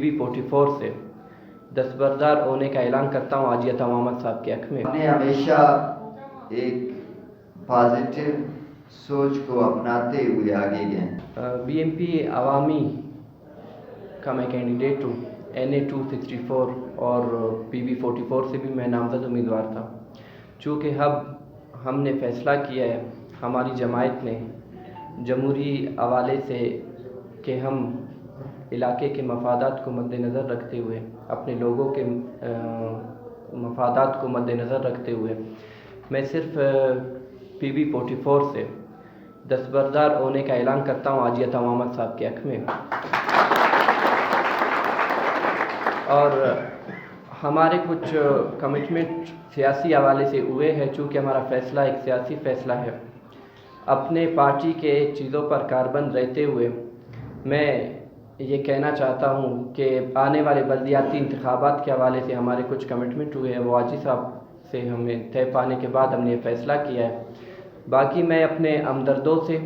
PB44 से दस्तबरदार होने का ऐलान करता हूँ आज अता मोहम्मद साहब के हक में। हमने हमेशा एक पॉजिटिव सोच को अपनाते हुए आगे गए। BNP अवामी का मैं कैंडिडेट हूँ, NA 264 और PB44 से भी मैं नामजद उम्मीदवार था। चूँकि अब हमने फ़ैसला किया है हमारी जमायत ने जमहूरी हवाले से कि हम इलाके के मफादात को मद्देनज़र रखते हुए, अपने लोगों के मफादात को मद्देनज़र रखते हुए मैं सिर्फ PB44 से दस्तबरदार होने का ऐलान करता हूँ आज अता मोहम्मद साहब के हक में। और हमारे कुछ कमिटमेंट सियासी हवाले से हुए हैं। चूँकि हमारा फ़ैसला एक सियासी फ़ैसला है, अपने पार्टी के चीज़ों पर कारबंद रहते हुए मैं ये कहना चाहता हूँ कि आने वाले बल्दियाती इंतखाबात के हवाले से हमारे कुछ कमिटमेंट हुए हैं, वो हाजी साहब से हमें तय पाने के बाद हमने ये फ़ैसला किया है। बाकी मैं अपने हमदर्दों से,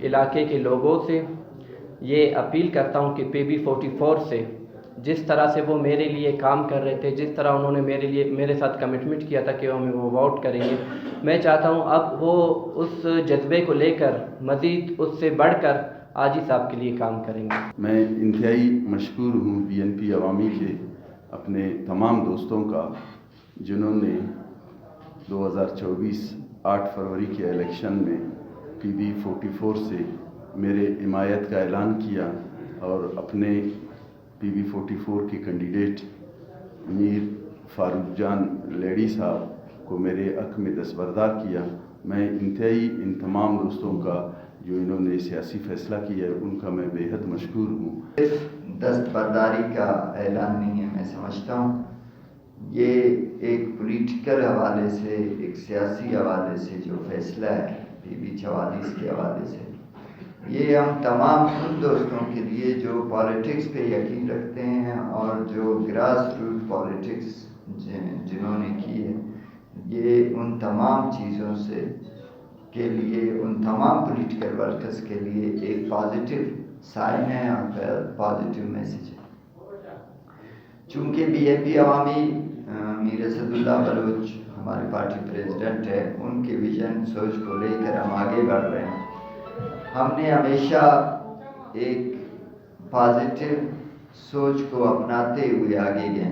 इलाके के लोगों से ये अपील करता हूँ कि PB44 से जिस तरह से वो मेरे लिए काम कर रहे थे, जिस तरह उन्होंने मेरे साथ कमिटमेंट किया था कि हमें वो वोट करेंगे, मैं चाहता हूँ अब वो उस जज्बे को लेकर मज़ीद उससे बढ़कर आजी साहब के लिए काम करेंगे। मैं इंतहाई मशकूर हूँ BNP अवामी के अपने तमाम दोस्तों का जिन्होंने 2024 8 फरवरी के इलेक्शन में PB44 से मेरे हिमायत का ऐलान किया और अपने PB44 के कैंडिडेट मीर फारूक जान लेडी साहब को मेरे हक में दस्तबरदार किया। मैं इंतहाई इन तमाम दोस्तों का जो इन्होंने सियासी फ़ैसला किया है उनका मैं बेहद मशकूर हूँ। दस्तबरदारी का ऐलान नहीं है, मैं समझता हूँ ये एक पॉलिटिकल हवाले से, एक सियासी हवाले से जो फैसला है PB44 के हवाले से, ये हम तमाम उन दोस्तों के लिए जो पॉलिटिक्स पे यकीन रखते हैं और जो ग्रास रूट पॉलिटिक्स जिन्होंने की है, ये उन तमाम चीज़ों से के लिए, उन तमाम पॉलिटिकल वर्कर्स के लिए एक पॉजिटिव साइन है और पॉजिटिव मैसेज है। चूँकि BNP अवामी मीर असदुल्ला बलोच हमारे पार्टी प्रेसिडेंट है, उनके विजन सोच को लेकर हम आगे बढ़ रहे हैं। हमने हमेशा एक पॉजिटिव सोच को अपनाते हुए आगे गए।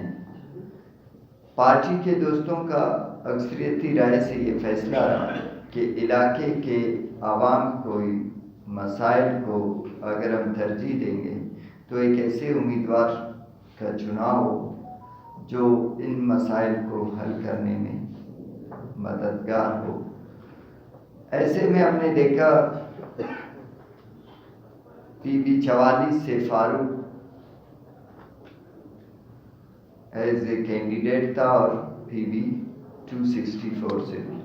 पार्टी के दोस्तों का अक्सरियती राय से ये फैसला रहा कि इलाके के आवाम को मसाइल को अगर हम तरजीह देंगे तो एक ऐसे उम्मीदवार का चुनाव हो जो इन मसाइल को हल करने में मददगार हो। ऐसे में हमने देखा PB44 से फारूक एज ए कैंडिडेट था और PB264 से भी,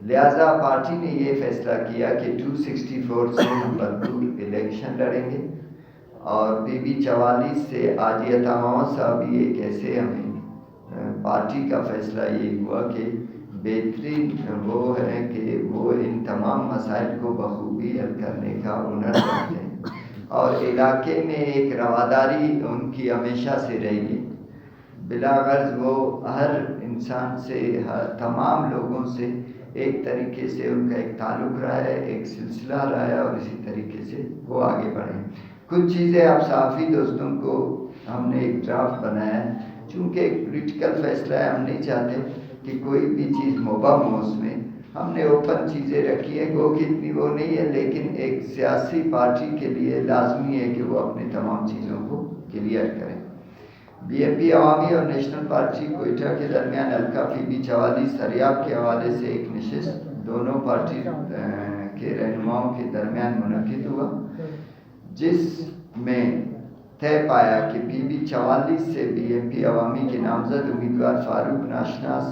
लिहाजा पार्टी ने ये फैसला किया कि 264 से हम भरपूर इलेक्शन लड़ेंगे और PB44 से आजी अता मोहम्मद साहब भी एक ऐसे हमें पार्टी का फैसला ये हुआ कि बेहतरीन वो है कि वो इन तमाम मसाइल को बखूबी हल करने का हुनर रखते हैं और इलाके में एक रवादारी उनकी हमेशा से रही है। बिलागर्ज वो हर इंसान से, हर तमाम लोगों से एक तरीके से उनका एक ताल्लुक़ रहा है, एक सिलसिला रहा है और इसी तरीके से वो आगे बढ़े। कुछ चीज़ें आप सहाफ़ी दोस्तों को हमने एक ड्राफ्ट बनाया है, चूँकि एक पॉलिटिकल फैसला है, हम नहीं चाहते कि कोई भी चीज़ मुबहम हो उसमें, हमने ओपन चीज़ें रखी हैं, गो कि इतनी वो नहीं है, लेकिन एक सियासी पार्टी के लिए लाजमी है कि वो अपनी तमाम चीज़ों को क्लियर करें। BNP अवामी और नेशनल पार्टी कोयटा के दरमियान हल्का PB44 सरियाब के हवाले से एक नशिस्त दोनों पार्टी के रहनुमाओं के दरमियान मुनक़िद हुआ, जिसमें तय पाया कि PB44 से BNP अवामी के नामजद उम्मीदवार फारूक नाशनास,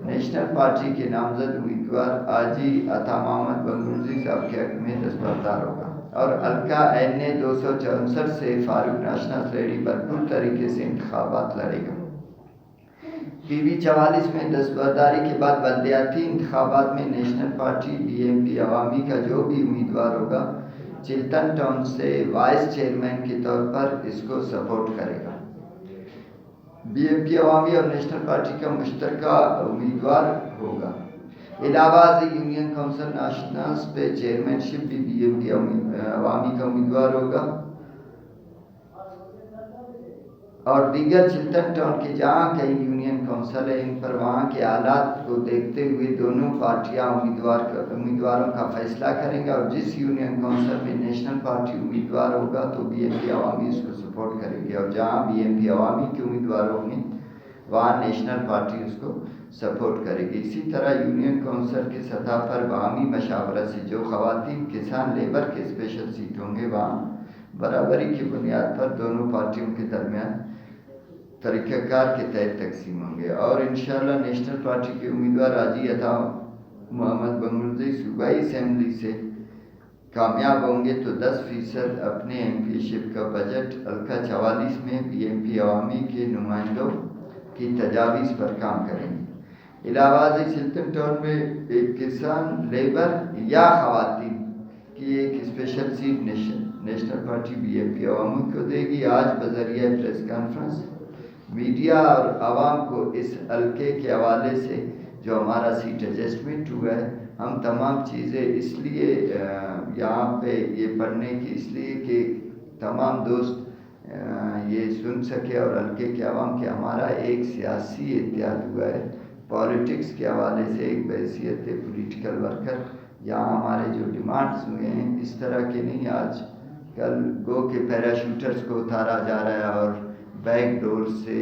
नेशनल पार्टी के नामजद उम्मीदवार आजी अता मोहम्मद बंगुर्जी साहब के हक में दस्तबरदार होगा और हल्का NA 264 से फारूक नाशनास लेडी भरपूर तरीके से इंतखाबात लड़ेगा। PB44 में दस्तबरदारी के बाद बल्दियाती इंतखाबात में नेशनल पार्टी BNP अवामी का जो भी उम्मीदवार होगा चिल्टन टाउन से वाइस चेयरमैन के तौर पर इसको सपोर्ट करेगा। बीएमपी अवामी और नेशनल पार्टी का मुश्तरका उम्मीदवार होगा। इलाहाबाद यूनियन काउंसिल नेशनल्स पे चेयरमैनशिप भी बीएमपी अवामी का उम्मीदवार होगा और दीगर चिल्टन टाउन के जहाँ कई यूनियन काउंसिल है इन पर वहाँ के हालात को देखते हुए दोनों पार्टियाँ उम्मीदवारों का फैसला करेंगे और जिस यूनियन काउंसिल में नेशनल पार्टी उम्मीदवार होगा तो बीएमपी अवामी उसको सपोर्ट करेगी और जहाँ बीएमपी अवामी के उम्मीदवार होंगे वहाँ नेशनल पार्टी उसको सपोर्ट करेगी। इसी तरह यूनियन काउंसिल के सतह पर बाहमी मशावरत से जो ख़वातीन किसान लेबर के स्पेशल सीट होंगे वहाँ बराबरी की बुनियाद पर दोनों पार्टियों के दरमियान तरीक़ाकार के तहत तकसीम होंगे और इंशाअल्लाह नेशनल पार्टी के उम्मीदवार हाजी अता मोहम्मद बंगलुरु सूबाई असेंबली से कामयाब होंगे तो 10% अपने एमपीशिप का बजट हल्का 44 में बीएमपी अवामी के नुमाइंदों की तजावीज़ पर काम करेंगे। इलाहाबाद चिल्टन टाउन में एक किसान लेबर या ख़वातीन की एक special seat national party BMP Awami को देगी। आज बज़रिया प्रेस कॉन्फ्रेंस मीडिया और आवाम को इस हल्के के हवाले से जो हमारा सीट एडजस्टमेंट हुआ है हम तमाम चीज़ें इसलिए यहाँ पे ये पढ़ने की इसलिए कि तमाम दोस्त ये सुन सके और हल्के के आवाम के हमारा एक सियासी इत्तेहाद हुआ है पॉलिटिक्स के हवाले से एक बहैसियत पॉलिटिकल वर्कर। यहाँ हमारे जो डिमांड्स हुए हैं इस तरह के नहीं। आज कल गो के पैराशूटर्स को उतारा जा रहा है और बैक डोर से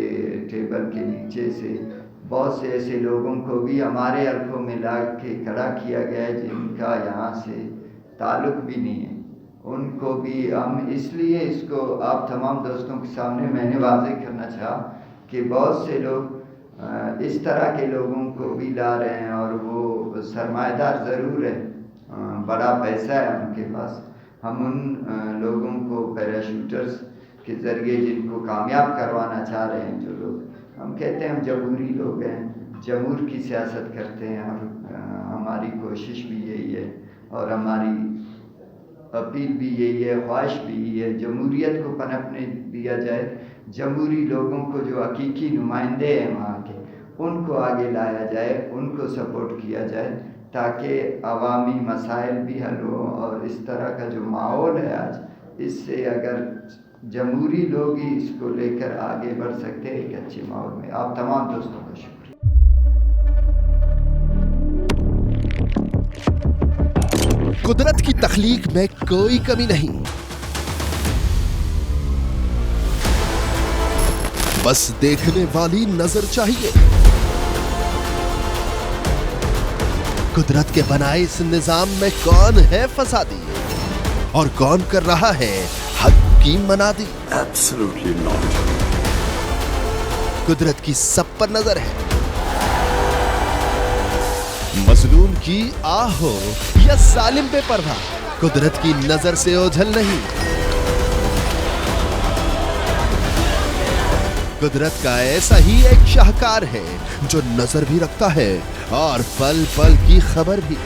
टेबल के नीचे से बहुत से ऐसे लोगों को भी हमारे हल्कों में ला के खड़ा किया गया है जिनका यहाँ से ताल्लुक़ भी नहीं है। उनको भी हम इसलिए इसको आप तमाम दोस्तों के सामने मैंने वाज़ेह करना चाहा कि बहुत से लोग इस तरह के लोगों को भी ला रहे हैं और वो सरमाएदार ज़रूर है, बड़ा पैसा है उनके पास। हम उन लोगों को पैराशूटर्स के ज़रिए जिनको कामयाब करवाना चाह रहे हैं, जो लोग हम कहते हैं हम जमहूरी लोग हैं, जमहूर की सियासत करते हैं और हमारी कोशिश भी यही है और हमारी अपील भी यही है, ख्वाहिश भी यही है जमहूरियत को पनपने दिया जाए, जमहूरी लोगों को जो हकीकी नुमाइंदे हैं वहाँ के उनको आगे लाया जाए, उनको सपोर्ट किया जाए ताकि अवामी मसाइल भी हल हो। और इस तरह का जो माहौल है आज, इससे अगर जमहूरी लोग ही इसको लेकर आगे बढ़ सकते हैं एक अच्छे माहौल में। आप तमाम दोस्तों का शुक्रिया। कुदरत की तख्लीक में कोई कमी नहीं, बस देखने वाली नजर चाहिए। कुदरत के बनाए इस निजाम में कौन है फसादी और कौन कर रहा है हक की मनादी? Absolutely not. कुदरत की सब पर नजर है, मजलूम की आह हो या जालिम पे परवाह, कुदरत की नजर से ओझल नहीं। कुदरत का ऐसा ही एक शाहकार है जो नजर भी रखता है और पल पल की खबर भी।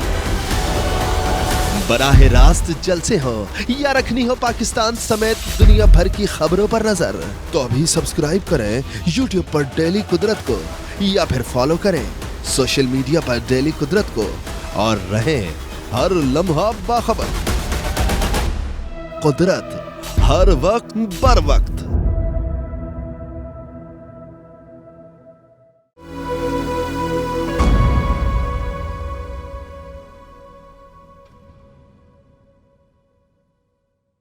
बराह रास्त जलसे हो या रखनी हो पाकिस्तान समेत दुनिया भर की खबरों पर नजर, तो अभी सब्सक्राइब करें YouTube पर डेली कुदरत को या फिर फॉलो करें सोशल मीडिया पर डेली कुदरत को और रहें हर लम्हा बाखबर। कुदरत हर वक्त बर वक्त।